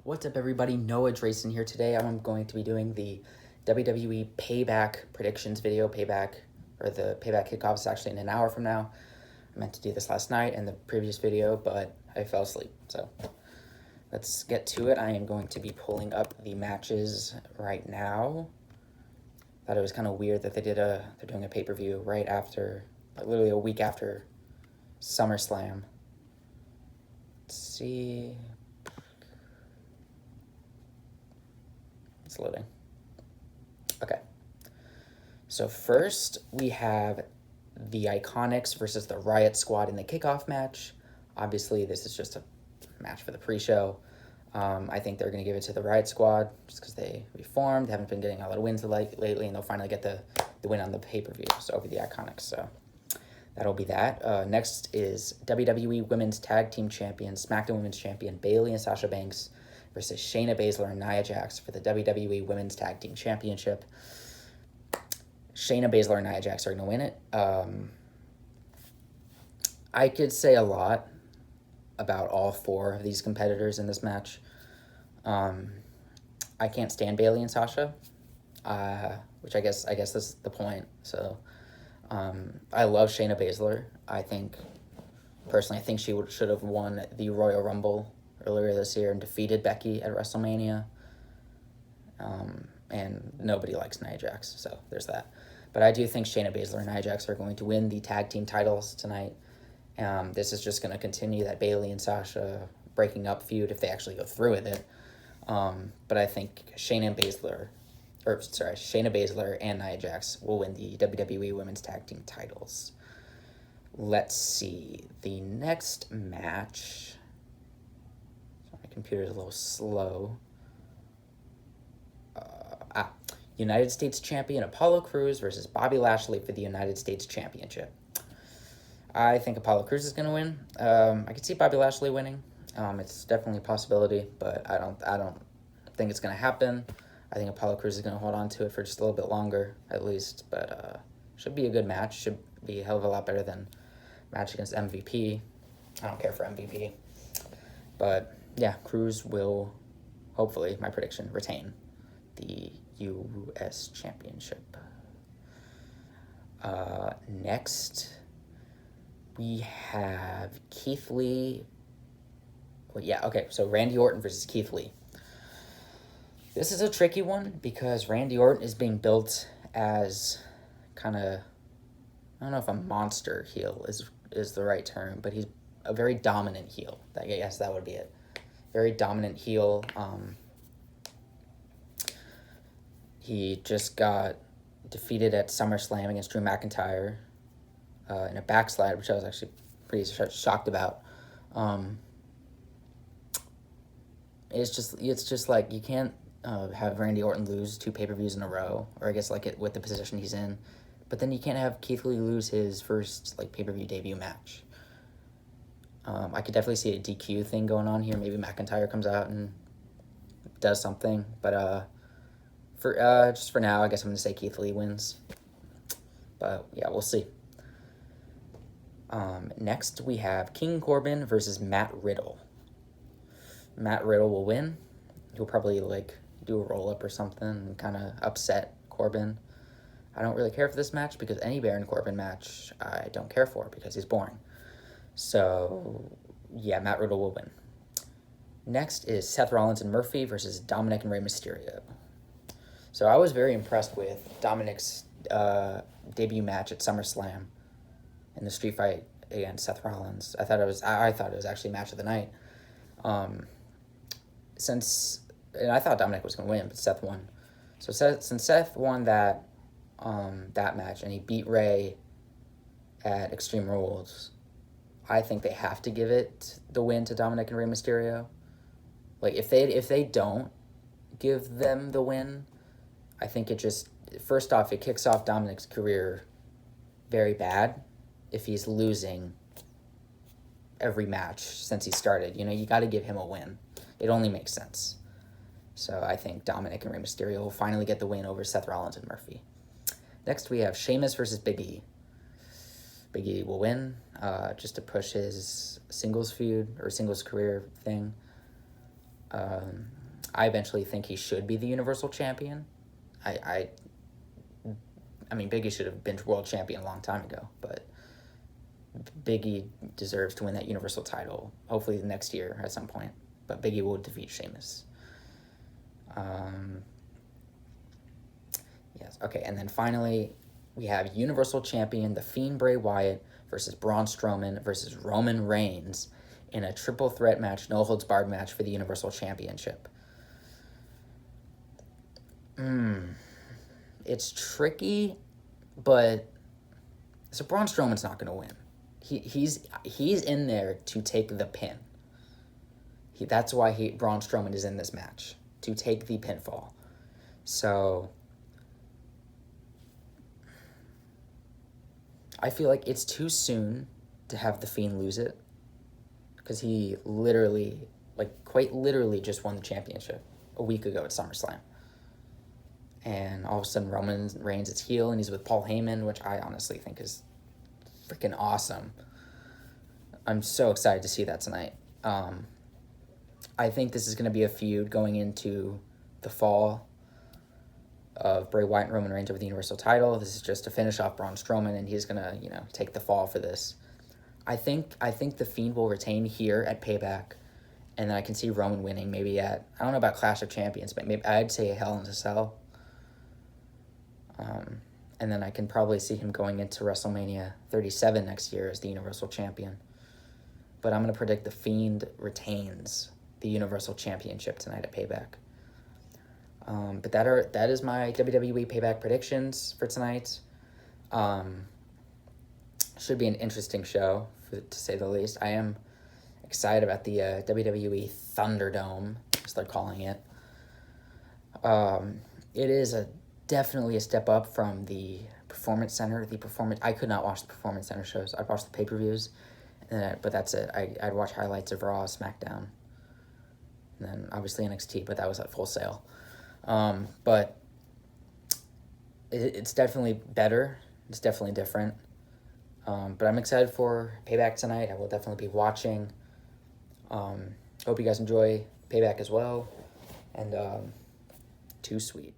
What's up, everybody? Noah Drasin here. Today I'm going to be doing the WWE Payback predictions video. The Payback kickoff is actually in an hour from now. I meant to do this last night in the previous video, but I fell asleep. So let's get to it. I am going to be pulling up the matches right now. Thought it was kind of weird that they're doing a pay-per-view right after, like literally a week after SummerSlam. Let's see. It's loading. Okay. So first we have the Iconics versus the Riot Squad in the kickoff match. Obviously, this is just a match for the pre-show. I think they're going to give it to the Riot Squad just because they reformed, haven't been getting a lot of wins lately, and they'll finally get the win on the pay-per-view, so over the Iconics. So that'll be that. Next is WWE Women's Tag Team Champion, SmackDown Women's Champion, Bayley and Sasha Banks versus Shayna Baszler and Nia Jax for the WWE Women's Tag Team Championship. Shayna Baszler and Nia Jax are going to win it. I could say a lot about all four of these competitors in this match. I can't stand Bayley and Sasha, which I guess this is the point. So I love Shayna Baszler. I think she should have won the Royal Rumble earlier this year and defeated Becky at WrestleMania. And nobody likes Nia Jax, so there's that. But I do think Shayna Baszler and Nia Jax are going to win the tag team titles tonight. This is just going to continue that Bayley and Sasha breaking up feud if they actually go through with it. But I think Shayna Baszler and Nia Jax will win the WWE Women's Tag Team titles. Let's see. The next match. My computer's a little slow. United States Champion Apollo Crews versus Bobby Lashley for the United States Championship. I think Apollo Crews is going to win. I could see Bobby Lashley winning. It's definitely a possibility, but I don't think it's going to happen. I think Apollo Crews is going to hold on to it for just a little bit longer, at least. But should be a good match. Should be a hell of a lot better than match against MVP. I don't care for MVP. But yeah, Crews will, hopefully, my prediction, retain the U.S. Championship. Next, we have Keith Lee. So Randy Orton versus Keith Lee. This is a tricky one because Randy Orton is being built as kind of, I don't know if a monster heel is the right term, but he's a very dominant heel. I guess that would be it. Very dominant heel. He just got defeated at SummerSlam against Drew McIntyre in a backslide, which I was actually pretty shocked about. It's just like you can't have Randy Orton lose 2 pay-per-views in a row, or I guess with the position he's in, but then you can't have Keith Lee lose his first pay-per-view debut match. I could definitely see a DQ thing going on here. Maybe McIntyre comes out and does something, but for now, I guess I'm going to say Keith Lee wins. But yeah, we'll see. Next, we have King Corbin versus Matt Riddle. Matt Riddle will win. He'll probably do a roll-up or something and kind of upset Corbin. I don't really care for this match because any Baron Corbin match I don't care for because he's boring. So yeah, Matt Riddle will win. Next is Seth Rollins and Murphy versus Dominik and Rey Mysterio. So I was very impressed with Dominik's debut match at SummerSlam in the street fight against Seth Rollins. I thought it was actually match of the night. And I thought Dominik was going to win, but Seth won. So since Seth won that match and he beat Rey at Extreme Rules, I think they have to give the win to Dominik and Rey Mysterio. If they don't give them the win, I think it kicks off Dominik's career very bad if he's losing every match since he started. You got to give him a win. It only makes sense. So I think Dominik and Rey Mysterio will finally get the win over Seth Rollins and Murphy. Next, we have Sheamus versus Big E. Big E will win just to push his singles feud or singles career thing. I eventually think he should be the Universal Champion. I mean, Big E should have been world champion a long time ago, but Big E deserves to win that Universal title, hopefully the next year at some point. But Big E will defeat Sheamus. Yes, okay, and then finally, we have Universal Champion, The Fiend Bray Wyatt versus Braun Strowman versus Roman Reigns in a triple threat match, no-holds-barred match for the Universal Championship. It's tricky, but so Braun Strowman's not going to win. He's in there to take the pin. That's why Braun Strowman is in this match, to take the pinfall. So I feel like it's too soon to have The Fiend lose it, because he literally, quite literally just won the championship a week ago at SummerSlam. And all of a sudden, Roman Reigns is heel, and he's with Paul Heyman, which I honestly think is freaking awesome. I'm so excited to see that tonight. I think this is going to be a feud going into the fall of Bray Wyatt and Roman Reigns over the Universal title. This is just to finish off Braun Strowman, and he's going to, take the fall for this. I think The Fiend will retain here at Payback, and then I can see Roman winning maybe at, I don't know about Clash of Champions, but maybe I'd say a Hell in a Cell. And then I can probably see him going into WrestleMania 37 next year as the Universal Champion. But I'm going to predict The Fiend retains the Universal Championship tonight at Payback. But that is my WWE Payback predictions for tonight. Should be an interesting show, to say the least. I am excited about the WWE Thunderdome, as they're calling it. It is definitely a step up from the Performance Center. I could not watch the Performance Center shows. I'd watch the pay-per-views, but that's it. I'd watch highlights of Raw, SmackDown, and then obviously NXT, but that was at Full Sail. But it's definitely better. It's definitely different. But I'm excited for Payback tonight. I will definitely be watching. Hope you guys enjoy Payback as well. And too sweet.